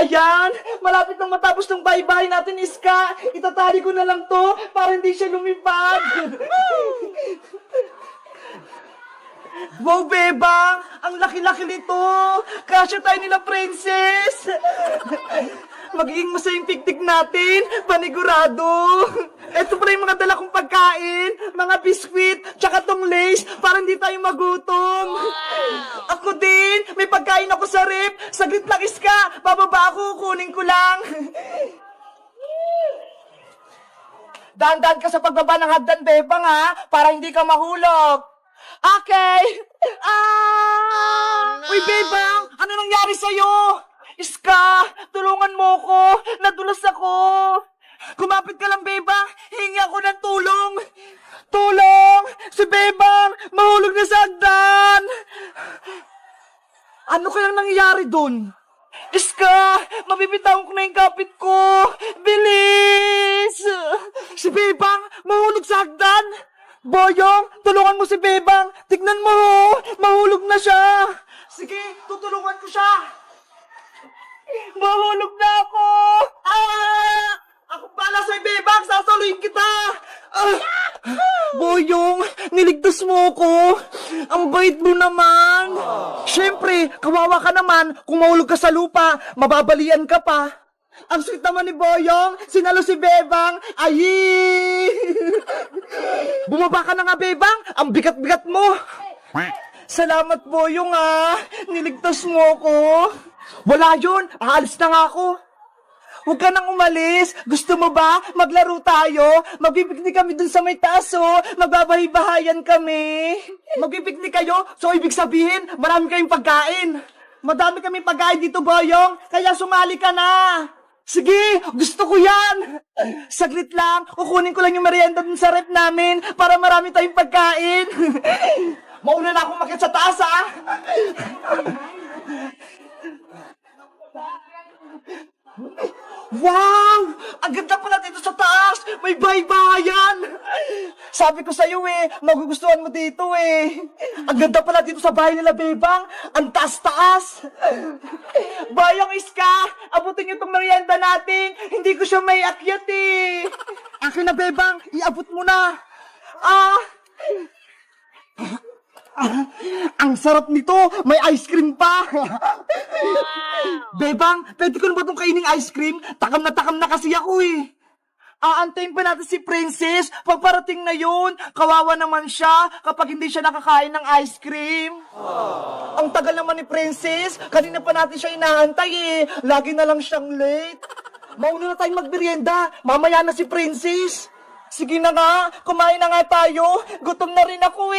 Ayan! Malapit nang matapos ng bahay-bahay natin, Iska! Itatali ko na lang to para hindi siya lumipad! Wow, Bebang! Ang laki-laki nito! Kasya tayo nila, Princess! Magiging masayang piknik natin, panigurado! Ito pala yung mga dala kong pagkain, mga biskwit, tsaka tong lace, para hindi tayo magutom! Ako din! May pagkain ako sa rep! Saglit lang, Iska! Bababa ako, kunin ko lang! Dahan-dahan ka sa pagbaba ng hagdan, Bebang, ha? Para hindi ka mahulog! Okay! Uy, Bebang! Ano nangyari sa'yo? Iska! Tulungan mo ko! Nadulas ako! Kumapit ka lang, Bebang! Hingi ako ng tulong! Tulong! Si Bebang! Mahulog na sa hagdan! Ano kayang nangyayari dun? Iska! Mabibitawan ko na yung kapit ko! Bilis! Si Bebang! Mahulog sa hagdan! Boyong! Tulungan mo si Bebang! Tignan mo! Mahulog na siya! Sige! Tutulungan ko siya! Mahulog na ako! Ako pala sa'yo, Bebang! Sasaluhin kita! Boyong! Niligtas mo ko! Ang bait mo naman! Siyempre, kawawa ka naman kung mahulog ka sa lupa, mababalian ka pa. Ang sweet naman ni Boyong, sinalo si Bebang, ayi! Bumaba ka na nga, Bebang, ang bigat-bigat mo. Salamat, Boyong, niligtas mo ko. Wala yun, aalis na nga ako. Huwag ka nang umalis. Gusto mo ba? Maglaro tayo. Magbibiknik kami dun sa may taas, Magbabahay-bahayan kami. Magbibiknik kayo? So, ibig sabihin, marami kayong pagkain. Madami kaming pagkain dito, Boyong. Kaya sumali ka na. Sige, gusto ko yan. Saglit lang, kukunin ko lang yung merienda dun sa rep namin para marami tayong pagkain. Mauna na akong makit sa taas, Wow! Ang ganda pala dito sa taas! May bahay-bahayan! Sabi ko sa'yo magugustuhan mo dito Ang ganda pala dito sa bahay nila, Bebang! Ang taas-taas! Bayang Iska! Abutin niyo itong merienda natin! Hindi ko siya may akyat Akin na, Bebang! Iabot mo na! Ang sarap nito! May ice cream pa! Bebang, pwede ko na ba itong kainin ice cream? Takam na kasi ako Aantayin pa natin si Princess. Pagparating na yun, kawawa naman siya kapag hindi siya nakakain ng ice cream. Ang tagal naman ni Princess. Kanina pa natin siya inaantay Lagi na lang siyang late. Mauna na tayong magmerienda. Mamaya na si Princess. Sige na nga, kumain na nga tayo. Gutom na rin ako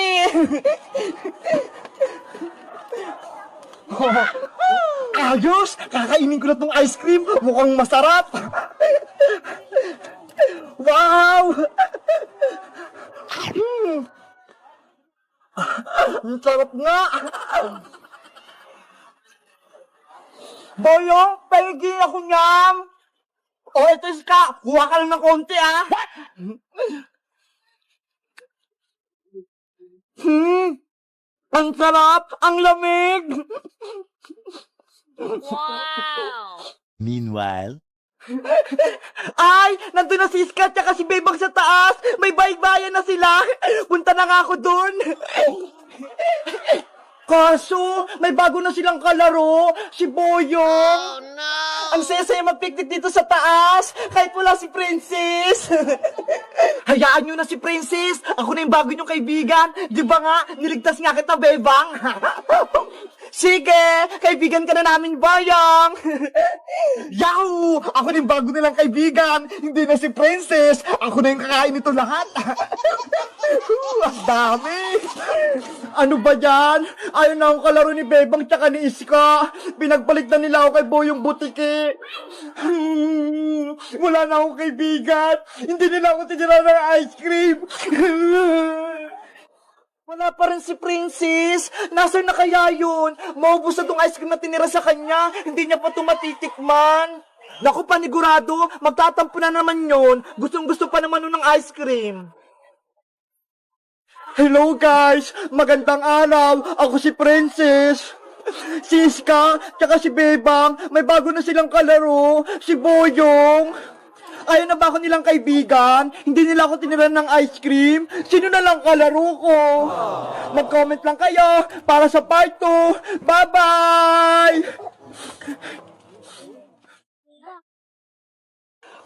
Ayos! Kakainin ko na tong ice cream. Mukhang masarap. Wow! Ang sarap nga. Boyong, paigi ako niyam. Ito Iska, kuha ka lang ng konti Ang sarap! Ang lamig! Wow! Meanwhile, Ay! Nandun na si Iska at si Bebang sa taas! May baybayan na sila! Punta na nga ako dun! Kaso, may bago na silang kalaro! Si Boyong! Oh no! Ang saya-saya mag-picnic dito sa taas! Kahit wala si Princess! Hayaan nyo na si Princess! Ako na yung bago nyong kaibigan! Di ba nga, niligtas nga kita, Bebang! Sige! Kaibigan ka na namin, Boyong! Yahoo! Ako na yung bago nilang kaibigan! Hindi na si Princess! Ako na yung kakain nito lahat! Ang dami! Ano ba yan? Ayaw na akong kalaro ni Bebang tsaka ni Iska. Pinagpalit na nila ako kay Boyong Butiki. Wala na akong kaibigan. Hindi nila ako tinira ng ice cream. Wala pa rin si Princess. Nasaan na kaya yun? Maubos na tong ice cream na tinira sa kanya. Hindi niya pa tumatitikman. Naku, panigurado. Magtatampo na naman yun. Gustong-gusto pa naman nun ng ice cream. Hello guys! Magandang araw! Ako si Princess! Si Iska, tsaka si Bebang, may bago na silang kalaro. Si Boyong. Ayaw na ba ako nilang kaibigan? Hindi nila ako tiniran ng ice cream? Sino na lang kalaro ko? Mag-comment lang kayo para sa part 2. Bye-bye!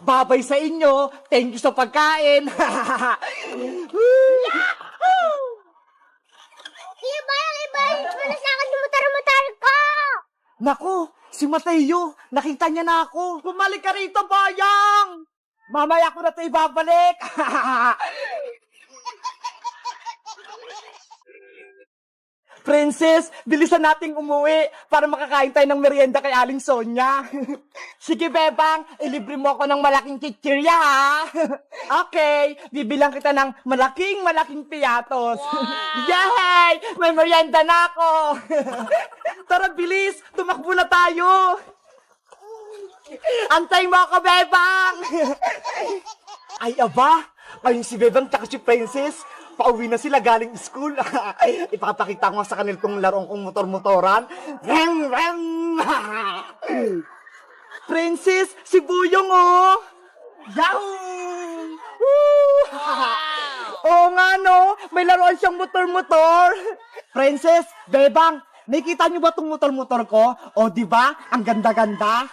Babay sa inyo. Thank you sa pagkain. Ibay! Wala sa akin mutar-mutar ko! Naku, si Mateo, nakita niya na ako. Bumalik ka rito, Bayang! Mamaya ko na ito ibabalik. Princess, bilisan nating umuwi para makakain tayo ng merienda kay Aling Sonia. Sige, Bebang, ilibre mo ako ng malaking chichirya, ha? Okay, bibilang kita ng malaking piatos. Wow! Yay! May merienda na ako. Tara, bilis, tumakbo na tayo. Antay mo ako, Bebang. Ay, aba, ayun si Bebang at si Princess. Pauwi na sila galing school. Ipapakita ko sa kanil kong larong kong motor-motoran. Rem, rem! Princess, si Buyong, oh! Yahoo! Oo nga, no? May laruan siyang motor-motor. Princess, Bebang, nakikita niyo ba itong motor-motor ko? O, di ba? Ang ganda-ganda.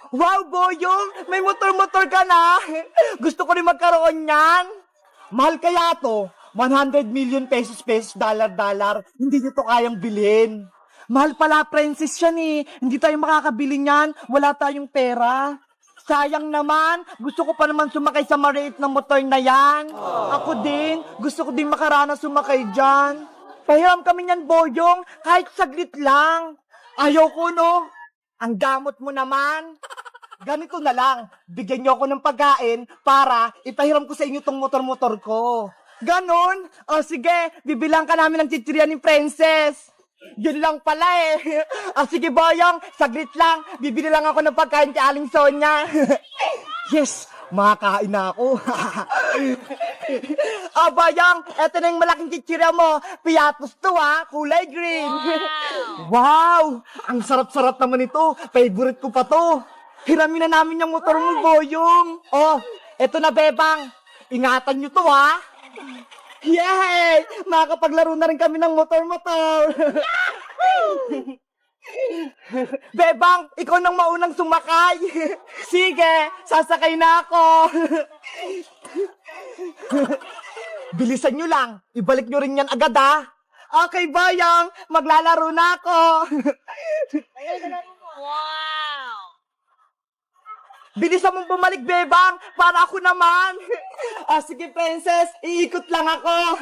Wow, Boyong! May motor-motor ka na! Gusto ko rin magkaroon yan. Mahal kaya to? 100 million pesos, dollar. Hindi nyo to kayang bilhin. Mahal pala, Princess yan eh. Hindi tayo makakabili niyan. Wala tayong pera. Sayang naman. Gusto ko pa naman sumakay sa maliit na motor na yan. Ako din. Gusto ko din makaranas sumakay dyan. Pahiram kami niyan, Boyong. Kahit saglit lang. Ayaw ko, no? Ang damot mo naman. Ganito na lang. Bigyan niyo ako ng pagkain para ipahiram ko sa inyo tong motor-motor ko. Ganon? O sige, bibilang ka namin ng chichirya ni Princess. Yun lang pala eh. O sige, Boyong, saglit lang. Bibili lang ako ng pagkain kay Aling Sonia. Yes, makakain na ako. Boyong, eto na yung malaking chichirya mo. Piatos to ha, kulay green. Wow, ang sarap-sarap naman ito. Favorite ko pa to. Hiramin na namin yung motor mo, Boyong. Oh, eto na, Bebang. Ingatan nyo to ha. Yay! Makakapaglaro na rin kami ng motor-motor. Bebang, ikaw nang maunang sumakay. Sige, sasakay na ako. Bilisan nyo lang. Ibalik nyo rin yan agad, ha? Okay, Bayang. Maglalaro na ako. Wow! Bilisan mong bumalik, Bebang, para ako naman. Sige, Princess, iikot lang ako.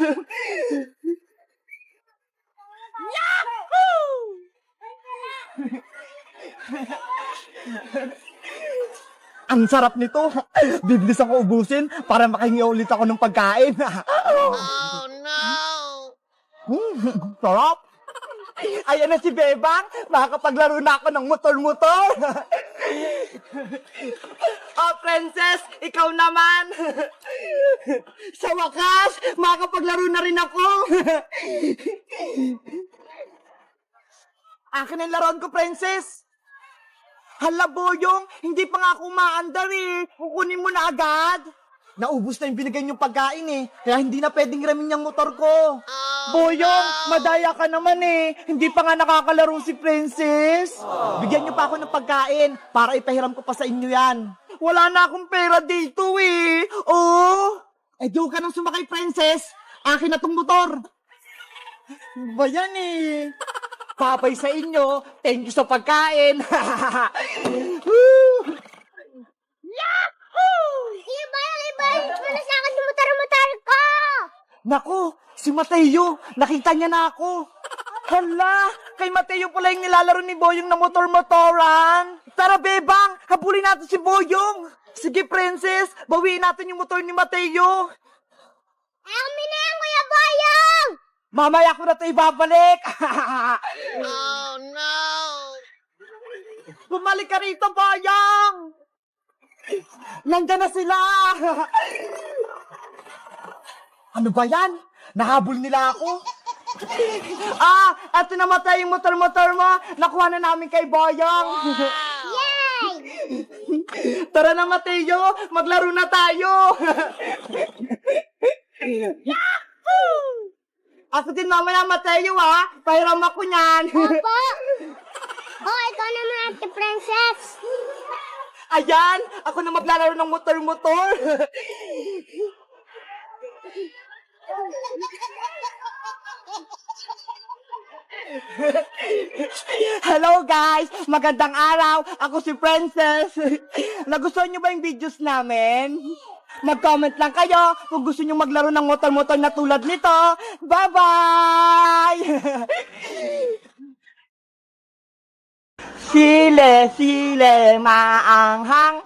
Yahoo! Ang sarap nito. Bibilis ako ubusin para makahingi ulit ako ng pagkain. Oh no! Sarap. Ayan na si Bebang. Makakapaglaro na ako ng motor-motor. Oh, Princess, ikaw naman. Sa wakas, makakapaglaro na rin ako. Akin ang laruan ko, Princess. Hala, Boyong, hindi pa nga ako umaandar eh. Kukunin mo na agad. Naubos na yung binigay niyong pagkain eh. Kaya hindi na pwedeng ramin yung motor ko. Boyong, madaya ka naman eh. Hindi pa nga nakakalaro si Princess. Bigyan niyo pa ako ng pagkain para ipahiram ko pa sa inyo yan. Wala na akong pera dito eh. Oh, doon ka nang sumakay, Princess. Akin na tong motor. Ba yan eh. Papay sa inyo. Thank you sa pagkain. Ibay! Wala sa akin mutar-mutar ko! Naku, si Mateo, nakita niya na ako. Hala, kay Mateo pala yung nilalaro ni Boyong na motor-motoran. Tara, Bebang, habulin natin si Boyong. Sige, Princess, bawiin natin yung motor ni Mateo. Amin na yan, Kuya Boyong! Mamaya ko na ito ibabalik. Oh no! Bumalik ka rito, Boyong. Nandiyan na sila. Ano ba yan? Nahabol nila ako. Eto namatay yung motor-motor mo. Nakuha na namin kay Boyong. Yay! Tara na, Mateo. Maglaro na tayo. Ako din mamaya, Mateo, ha? Pahiram ako niyan. Opo! Oh, ikaw naman, Ate Princess. Ayan, ako na maglalaro ng motor-motor. Hello guys! Magandang araw! Ako si Princess! Nagustuhan niyo ba yung videos namin? Mag-comment lang kayo kung gusto niyo maglaro ng motor-motor na tulad nito. Bye-bye! Sile, sile, maanghang.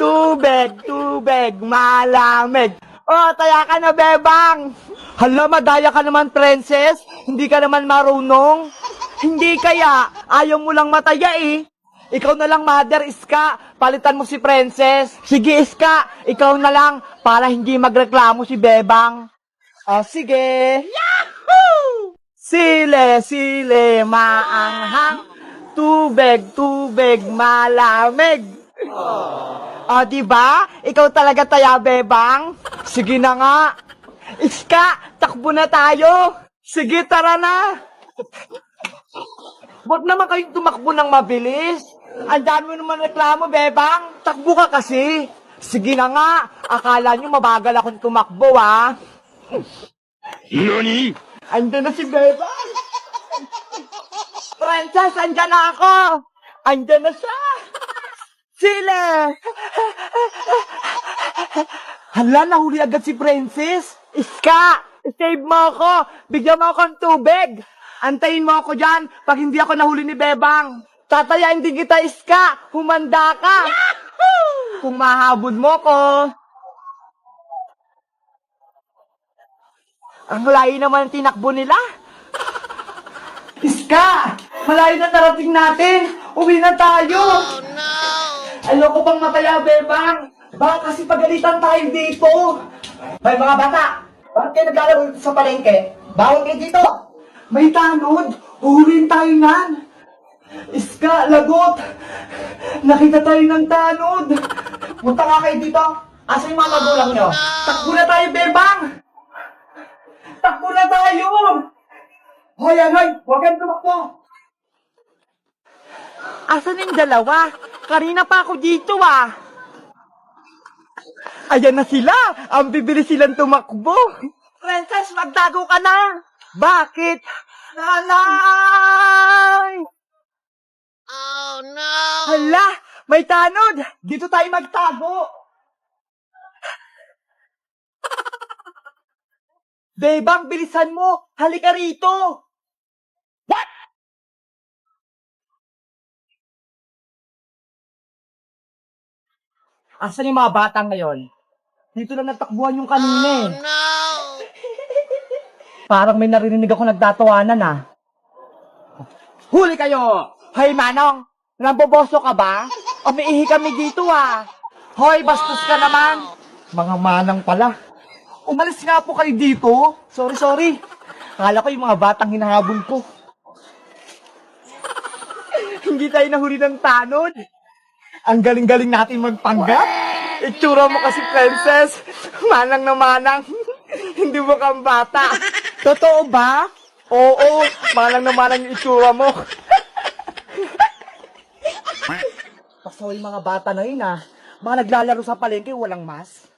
Tubig, tubig, malamig. Oh, taya ka na, bebang. Hala, madaya ka naman, princess. Hindi ka naman marunong. Hindi kaya, ayaw mo lang mataya eh. Ikaw na lang, mother, Iska. Palitan mo si princess. Sige, Iska, ikaw na lang para hindi magreklamo si bebang. Oh, sige. Yahoo! Sile, sile, maanghang. Tubig, tubig, malamig. O, diba? Ikaw talaga taya, bebang. Sige na nga. Iska, takbo na tayo. Sige, tara na. Huwag naman kayong tumakbo ng mabilis. Ang dami mo naman reklamo, bebang. Takbo ka kasi. Sige na nga. Akala nyo mabagal akong tumakbo, ha? NANI?! Andun na si bebang. Princess, andyan na ako. Andyan na siya. Sile! Hala, nahuli agad si Princess. Iska, save mo ako. Bigyan mo ako ng tubig. Antayin mo ako dyan pag hindi ako nahuli ni Bebang. Tatayain din kita, Iska. Humanda ka. Yahoo! Kung mahabol mo ko. Ang layo naman ang tinakbo nila. Iska! Malayo na narating natin. Uwi na tayo. Oh, no! Ayoko pang mataya, Bebang. Baka kasi pagalitan tayo dito. May mga bata, bakit kayo naglalaro dito sa palengke? Bawal kayo dito. May tanod. Uhulihin tayo nan. Iska, lagot. Nakita tayo ng tanod. Punta nga kayo dito. Asa yung mga magulang nyo? Takbo na tayo, Bebang. Takbo na tayo. Hoy, hoy, huwag kayong tumakbo. Asan yung dalawa? Kanina pa ako dito, ah. Ayan na sila. Ang bibilis silang tumakbo. Princess, magtago ka na. Bakit? Nanay! Oh, no! Hala, may tanod. Dito tayo magtago. Bebang, bilisan mo. Halika rito. What? Asan yung mga bata ngayon? Dito lang natakbuhan yung kanina eh. No! Parang may narinig ako nagtatawanan ah. Huli kayo! Hoy Manong! Namboboso ka ba? Umiihi kami dito ah. Hoy, bastos ka naman. Mga manang pala. Umalis nga po kayo dito. Sorry. Akala ko yung mga batang hinahabol ko. Hindi tayo nahuli ng tanod. Ang galing-galing natin magpanggap. Itsura mo kasi, princess. Manang na manang. Hindi mo kang bata. Totoo ba? Oo, manang na manang yung itsura mo. Pasaw yung mga bata na yun ah. Mga naglalaro sa palengke, walang mas.